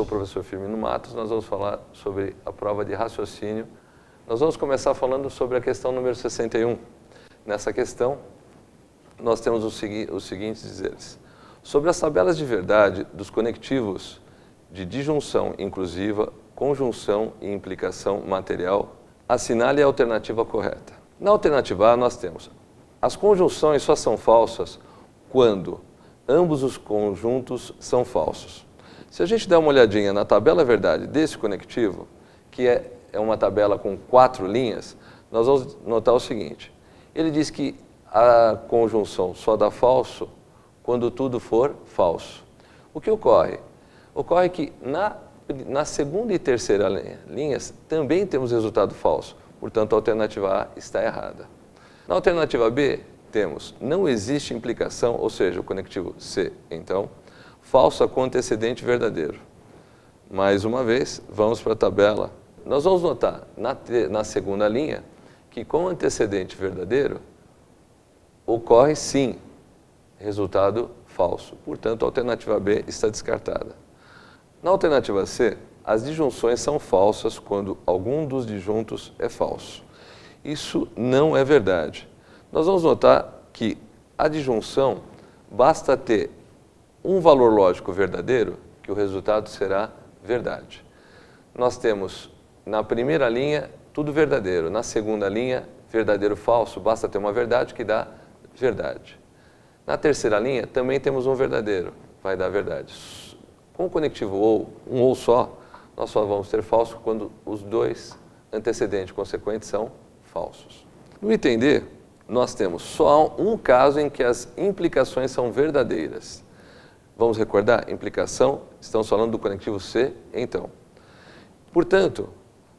sou o professor Firmino Matos, nós vamos falar sobre a prova de raciocínio. Nós vamos começar falando sobre a questão número 61. Nessa questão, nós temos os seguintes dizeres. Sobre as tabelas de verdade dos conectivos de disjunção inclusiva, conjunção e implicação material, assinale a alternativa correta. Na alternativa A, nós temos as conjunções só são falsas quando ambos os conjuntos são falsos. Se a gente der uma olhadinha na tabela verdade desse conectivo, que é uma tabela com 4 linhas, nós vamos notar o seguinte. Ele diz que a conjunção só dá falso quando tudo for falso. O que ocorre? Ocorre que na segunda e terceira linhas também temos resultado falso. Portanto, a alternativa A está errada. Na alternativa B, temos não existe implicação, ou seja, o conectivo C, então, falsa com antecedente verdadeiro. Mais uma vez, vamos para a tabela. Nós vamos notar na segunda linha que com antecedente verdadeiro ocorre sim resultado falso. Portanto, a alternativa B está descartada. Na alternativa C, as disjunções são falsas quando algum dos disjuntos é falso. Isso não é verdade. Nós vamos notar que a disjunção basta ter um valor lógico verdadeiro que o resultado será verdade. Nós temos na primeira linha tudo verdadeiro, na segunda linha verdadeiro falso, basta ter uma verdade que dá verdade. Na terceira linha também temos um verdadeiro, vai dar verdade. Com o conectivo ou, um ou só, nós só vamos ter falso quando os dois antecedentes consequentes são falsos. No item D, nós temos só um caso em que as implicações são verdadeiras. Vamos recordar? Implicação, estamos falando do conectivo C, então. Portanto,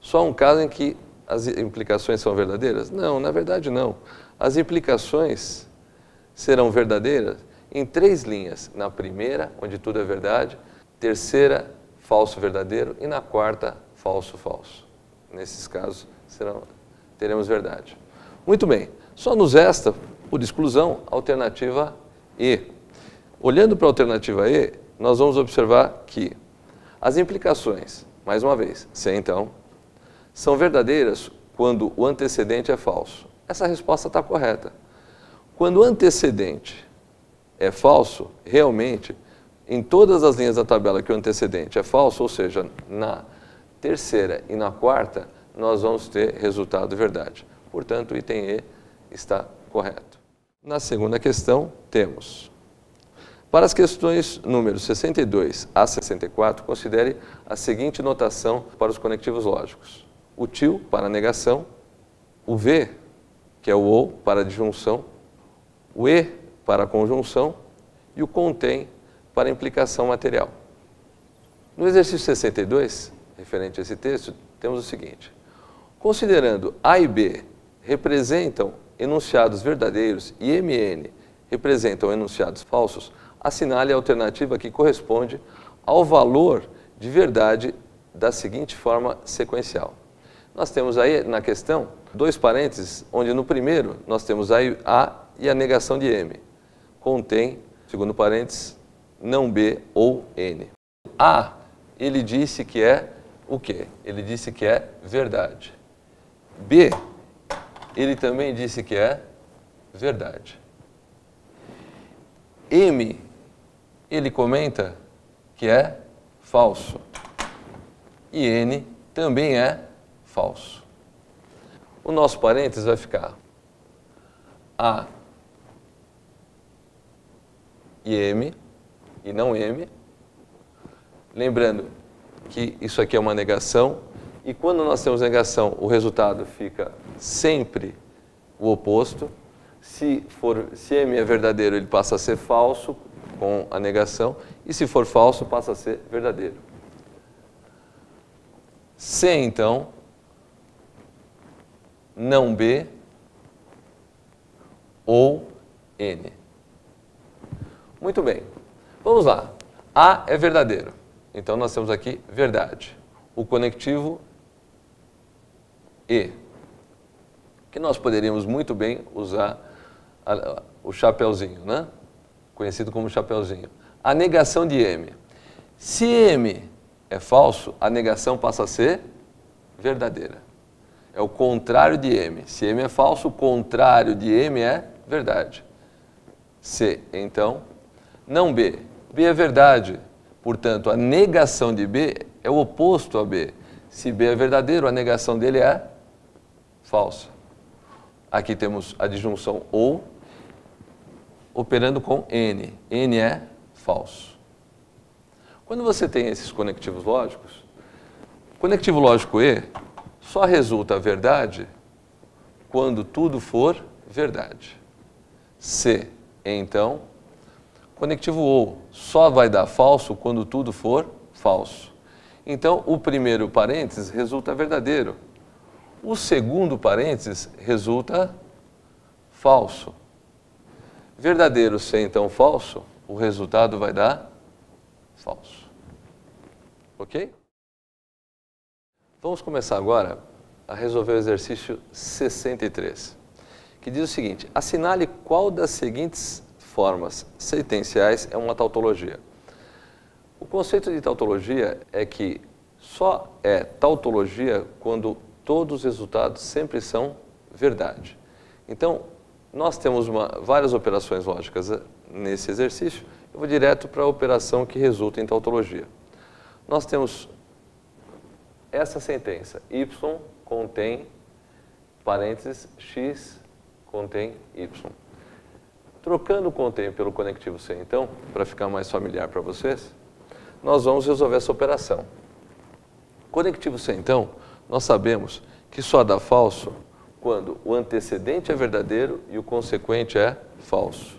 só um caso em que as implicações são verdadeiras? Não, na verdade não. As implicações serão verdadeiras em 3 linhas. Na primeira, onde tudo é verdade, terceira, falso verdadeiro, e na quarta, falso falso. Nesses casos, teremos verdade. Muito bem, só nos resta, por exclusão, a alternativa E. Olhando para a alternativa E, nós vamos observar que as implicações, mais uma vez, C então, são verdadeiras quando o antecedente é falso. Essa resposta está correta. Quando o antecedente é falso, realmente, em todas as linhas da tabela que o antecedente é falso, ou seja, na terceira e na quarta, nós vamos ter resultado verdade. Portanto, o item E está correto. Na segunda questão, temos: para as questões números 62 a 64, considere a seguinte notação para os conectivos lógicos. O til para negação, o V, que é o ou, para disjunção, o E para conjunção e o contém para implicação material. No exercício 62, referente a esse texto, temos o seguinte. Considerando A e B representam enunciados verdadeiros e MN representam enunciados falsos, assinale a alternativa que corresponde ao valor de verdade da seguinte forma sequencial. Nós temos aí na questão 2 parênteses, onde no primeiro nós temos A e a negação de M. Contém, segundo parênteses, não B ou N. A, ele disse que é o quê? Ele disse que é verdade. B, ele também disse que é verdade. M, ele comenta que é falso. E N também é falso. O nosso parênteses vai ficar A e M, e não M. Lembrando que isso aqui é uma negação, e quando nós temos negação, o resultado fica sempre o oposto. Se M é verdadeiro, ele passa a ser falso com a negação, e se for falso, passa a ser verdadeiro. C, então, não B ou N. Muito bem, vamos lá. A é verdadeiro, então nós temos aqui verdade. O conectivo E, que nós poderíamos muito bem usar o chapeuzinho, né? Conhecido como chapeuzinho. A negação de M. Se M é falso, a negação passa a ser verdadeira. É o contrário de M. Se M é falso, o contrário de M é verdade. C, então, não B. B é verdade. Portanto, a negação de B é o oposto a B. Se B é verdadeiro, a negação dele é falsa. Aqui temos a disjunção ou, operando com N. N é falso. Quando você tem esses conectivos lógicos, o conectivo lógico E só resulta verdade quando tudo for verdade. C, então, conectivo OU só vai dar falso quando tudo for falso. Então, o primeiro parênteses resulta verdadeiro. O segundo parênteses resulta falso. Verdadeiro C, então, falso, o resultado vai dar falso. Ok? Vamos começar agora a resolver o exercício 63, que diz o seguinte: assinale qual das seguintes formas sentenciais é uma tautologia. O conceito de tautologia é que só é tautologia quando todos os resultados sempre são verdade. Então, nós temos várias operações lógicas nesse exercício. Eu vou direto para a operação que resulta em tautologia. Nós temos essa sentença: y contém, parênteses, x contém y. Trocando o contém pelo conectivo C, então, para ficar mais familiar para vocês, nós vamos resolver essa operação. Conectivo C, então, nós sabemos que só dá falso quando o antecedente é verdadeiro e o consequente é falso.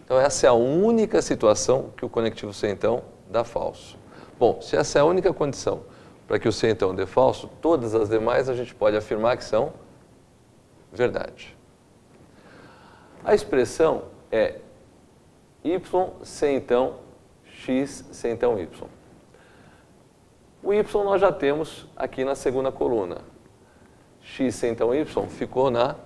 Então, essa é a única situação que o conectivo C, então, dá falso. Bom, se essa é a única condição para que o C, então, dê falso, todas as demais a gente pode afirmar que são verdade. A expressão é y, C, então, x, C, então, y. O y nós já temos aqui na segunda coluna. X, C, então, y ficou na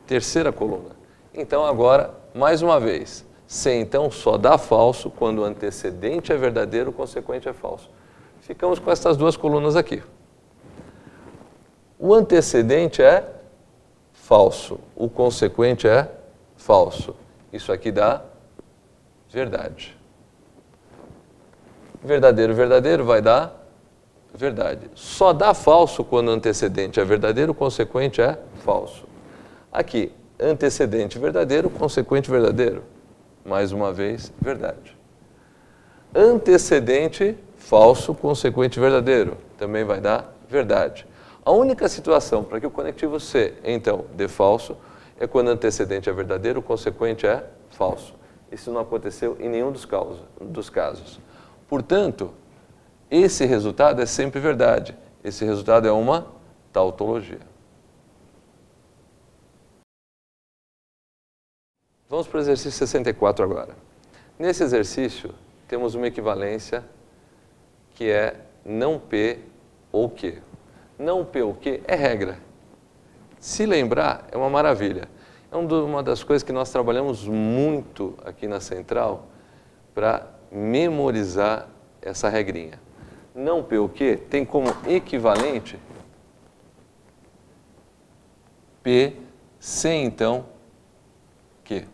terceira coluna. Então, agora, mais uma vez, C, então, só dá falso quando o antecedente é verdadeiro, o consequente é falso. Ficamos com essas duas colunas aqui. O antecedente é falso, o consequente é falso. Isso aqui dá verdade. Verdadeiro, verdadeiro vai dar verdade. Só dá falso quando o antecedente é verdadeiro, o consequente é falso. Aqui, antecedente verdadeiro, consequente verdadeiro. Mais uma vez, verdade. Antecedente falso, consequente verdadeiro. Também vai dar verdade. A única situação para que o conectivo C, então, dê falso, é quando o antecedente é verdadeiro, o consequente é falso. Isso não aconteceu em nenhum dos casos. Portanto, esse resultado é sempre verdade. Esse resultado é uma tautologia. Vamos para o exercício 64 agora. Nesse exercício, temos uma equivalência que é não P ou Q. Não P ou Q é regra. Se lembrar, é uma maravilha. É uma das coisas que nós trabalhamos muito aqui na Central para memorizar essa regrinha. Não P ou Q tem como equivalente P, C, então, Q.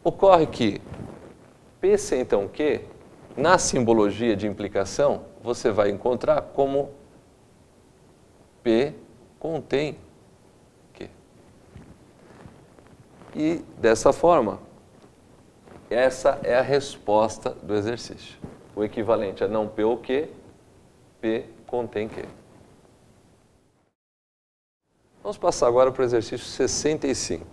Ocorre que P, C, então, Q, na simbologia de implicação, você vai encontrar como P contém Q. E, dessa forma, essa é a resposta do exercício. O equivalente é não P ou Q, P contém Q. Vamos passar agora para o exercício 65.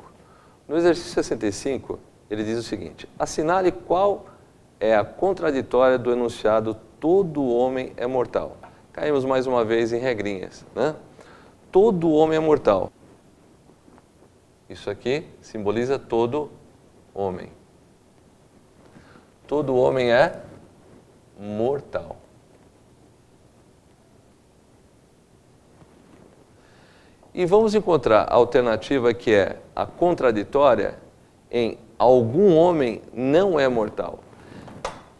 No exercício 65, ele diz o seguinte: assinale qual é a contraditória do enunciado todo homem é mortal. Caímos mais uma vez em regrinhas, né? Todo homem é mortal. Isso aqui simboliza todo homem. Todo homem é mortal. E vamos encontrar a alternativa que é a contraditória em algum homem não é mortal.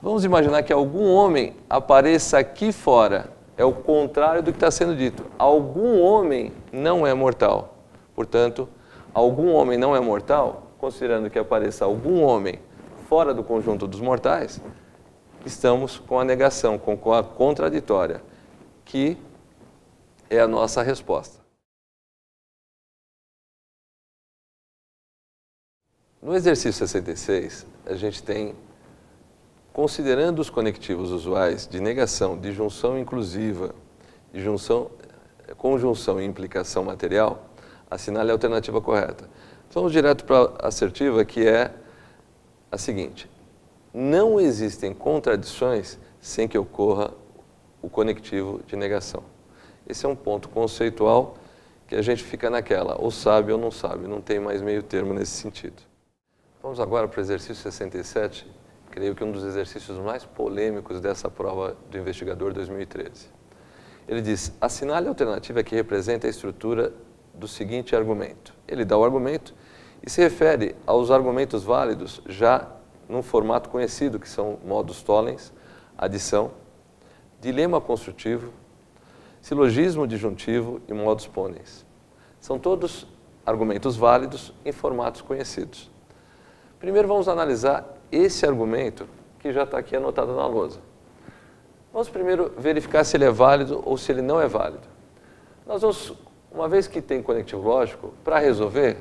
Vamos imaginar que algum homem apareça aqui fora. É o contrário do que está sendo dito. Algum homem não é mortal. Portanto, algum homem não é mortal, considerando que apareça algum homem fora do conjunto dos mortais, estamos com a negação, com a contraditória, que é a nossa resposta. No exercício 66, a gente tem, considerando os conectivos usuais de negação, de junção inclusiva, de conjunção e implicação material, assinale a alternativa correta. Vamos direto para a assertiva, que é a seguinte: não existem contradições sem que ocorra o conectivo de negação. Esse é um ponto conceitual que a gente fica naquela, ou sabe ou não sabe, não tem mais meio termo nesse sentido. Vamos agora para o exercício 67, creio que um dos exercícios mais polêmicos dessa prova do investigador 2013. Ele diz: assinale a alternativa que representa a estrutura do seguinte argumento. Ele dá o argumento e se refere aos argumentos válidos já num formato conhecido, que são modus tollens, adição, dilema construtivo, silogismo disjuntivo e modus ponens. São todos argumentos válidos em formatos conhecidos. Primeiro vamos analisar esse argumento que já está aqui anotado na lousa. Vamos primeiro verificar se ele é válido ou se ele não é válido. Nós vamos, uma vez que tem conectivo lógico, para resolver,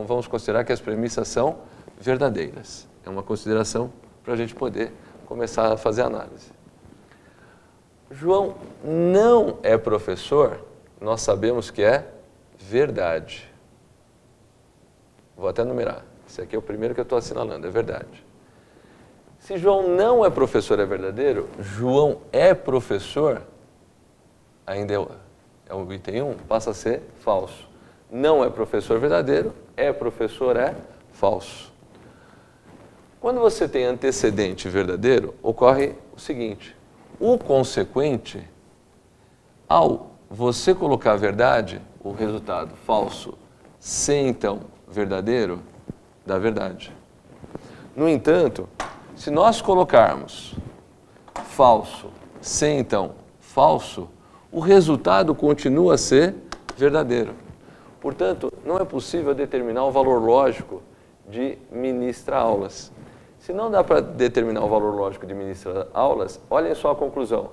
vamos considerar que as premissas são verdadeiras. É uma consideração para a gente poder começar a fazer a análise. João não é professor, nós sabemos que é verdade. Vou até numerar. Esse aqui é o primeiro que eu estou assinalando, é verdade. Se João não é professor, é verdadeiro. João é professor, ainda é o item 1, passa a ser falso. Não é professor verdadeiro, é professor é falso. Quando você tem antecedente verdadeiro, ocorre o seguinte: o consequente, ao você colocar a verdade, o resultado falso, sem então verdadeiro, dá verdade. No entanto, se nós colocarmos falso sem então falso, o resultado continua a ser verdadeiro. Portanto, não é possível determinar o valor lógico de ministra-aulas. Se não dá para determinar o valor lógico de ministra-aulas, olhem só a conclusão.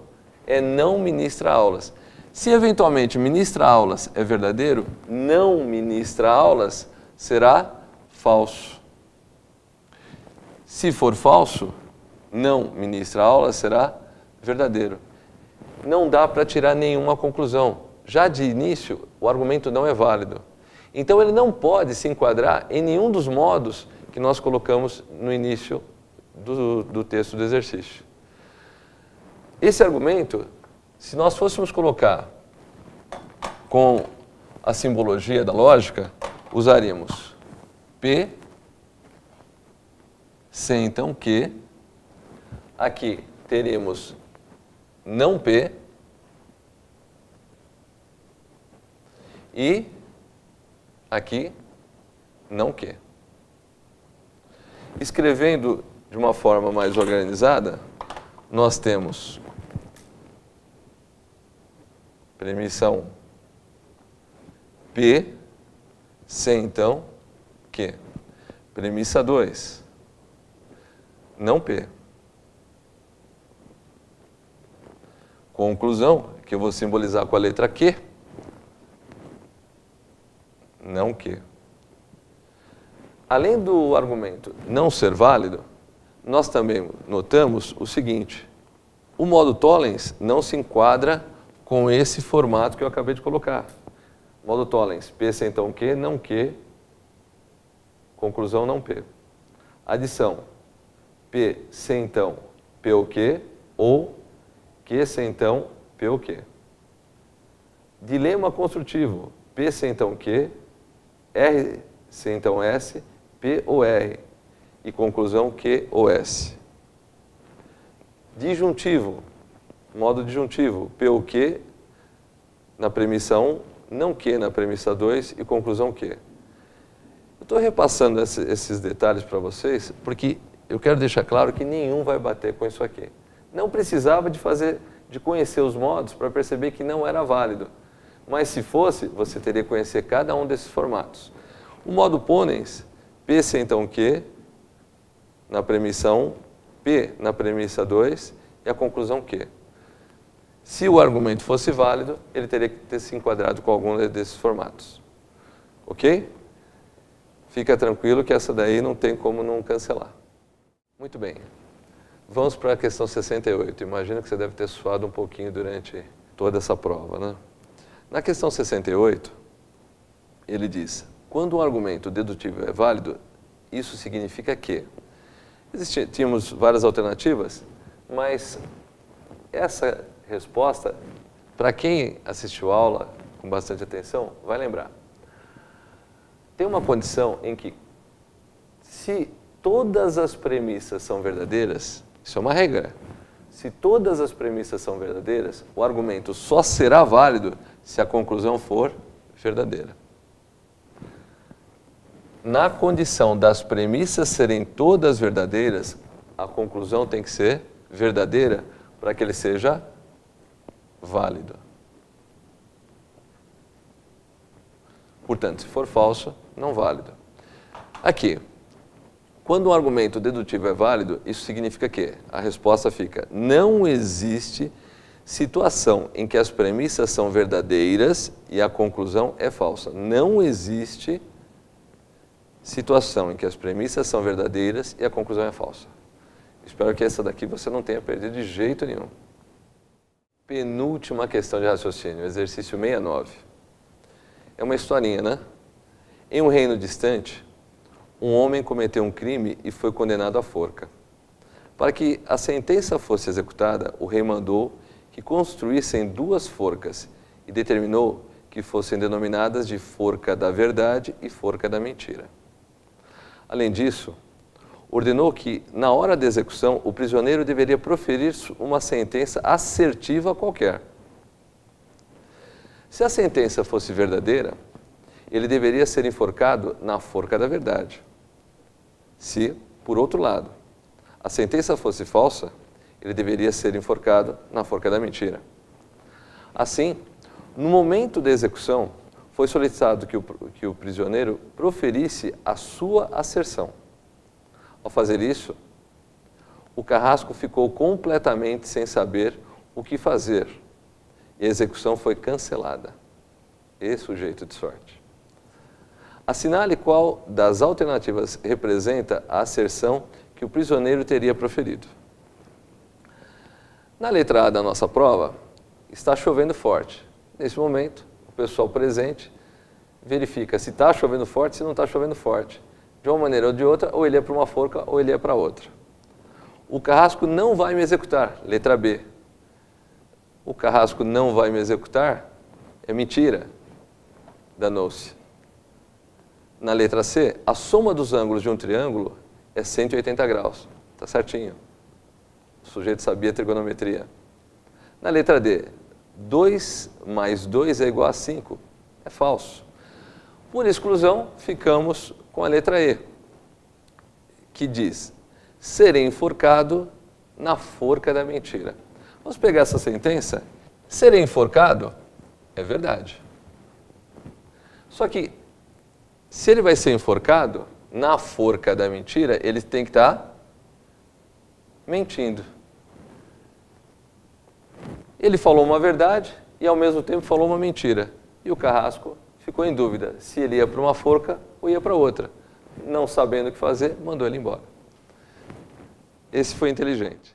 É não ministra-aulas. Se eventualmente ministra-aulas é verdadeiro, não ministra-aulas será falso. Se for falso, não ministra-aulas será verdadeiro. Não dá para tirar nenhuma conclusão. Já de início, o argumento não é válido. Então, ele não pode se enquadrar em nenhum dos modos que nós colocamos no início do texto do exercício. Esse argumento, se nós fôssemos colocar com a simbologia da lógica, usaríamos P, sem então Q. Aqui teremos não P e aqui não Q. Escrevendo de uma forma mais organizada, nós temos premissa 1, P, sem então Q. Premissa 2, não P. Conclusão, que eu vou simbolizar com a letra Q, não Q. Além do argumento não ser válido, nós também notamos o seguinte: o modo tollens não se enquadra com esse formato que eu acabei de colocar. Modo tollens, P sem então Q, não Q, conclusão não P. Adição, P sem então P ou Q, ou Q sem então P ou Q. Dilema construtivo, P sem então Q, R sem então S, P ou R, e conclusão Q ou S. Disjuntivo, modo disjuntivo, P ou Q na premissa 1, não Q na premissa 2 e conclusão Q. Eu estou repassando esses detalhes para vocês porque eu quero deixar claro que nenhum vai bater com isso aqui. Não precisava de conhecer os modos para perceber que não era válido. Mas se fosse, você teria que conhecer cada um desses formatos. O modo ponens, P então Q, na premissa 1, P na premissa 2 e a conclusão Q. Se o argumento fosse válido, ele teria que ter se enquadrado com algum desses formatos. Ok? Fica tranquilo que essa daí não tem como não cancelar. Muito bem. Vamos para a questão 68. Imagino que você deve ter suado um pouquinho durante toda essa prova, né? Na questão 68, ele diz, quando um argumento dedutivo é válido, isso significa que... Tínhamos várias alternativas, mas essa resposta, para quem assistiu a aula com bastante atenção, vai lembrar. Tem uma condição em que, se todas as premissas são verdadeiras, isso é uma regra, se todas as premissas são verdadeiras, o argumento só será válido se a conclusão for verdadeira. Na condição das premissas serem todas verdadeiras, a conclusão tem que ser verdadeira para que ele seja válido. Portanto, se for falso, não válido. Aqui, quando um argumento dedutivo é válido, isso significa que a resposta fica: não existe situação em que as premissas são verdadeiras e a conclusão é falsa. Não existe situação em que as premissas são verdadeiras e a conclusão é falsa. Espero que essa daqui você não tenha perdido de jeito nenhum. Penúltima questão de raciocínio, exercício 69. É uma historinha, né? Em um reino distante, um homem cometeu um crime e foi condenado à forca. Para que a sentença fosse executada, o rei mandou que construíssem 2 forcas e determinou que fossem denominadas de forca da verdade e forca da mentira. Além disso, ordenou que, na hora da execução, o prisioneiro deveria proferir uma sentença assertiva qualquer. Se a sentença fosse verdadeira, ele deveria ser enforcado na forca da verdade. Se, por outro lado, a sentença fosse falsa, ele deveria ser enforcado na forca da mentira. Assim, no momento da execução, foi solicitado que o prisioneiro proferisse a sua asserção. Ao fazer isso, o carrasco ficou completamente sem saber o que fazer e a execução foi cancelada. Esse é o jeito de sorte. Assinale qual das alternativas representa a asserção que o prisioneiro teria proferido. Na letra A da nossa prova, está chovendo forte. Nesse momento, o pessoal presente verifica se está chovendo forte, se não está chovendo forte. De uma maneira ou de outra, ou ele é para uma forca ou ele é para outra. O carrasco não vai me executar, letra B. O carrasco não vai me executar é mentira, danou-se. Na letra C, a soma dos ângulos de um triângulo é 180 graus. Está certinho. O sujeito sabia trigonometria. Na letra D, 2 mais 2 é igual a 5. É falso. Por exclusão, ficamos com a letra E, que diz: serei enforcado na forca da mentira. Vamos pegar essa sentença. Serei enforcado é verdade. Só que, se ele vai ser enforcado na forca da mentira, ele tem que estar mentindo. Ele falou uma verdade e, ao mesmo tempo, falou uma mentira. E o carrasco ficou em dúvida se ele ia para uma forca ou ia para outra. Não sabendo o que fazer, mandou ele embora. Esse foi inteligente.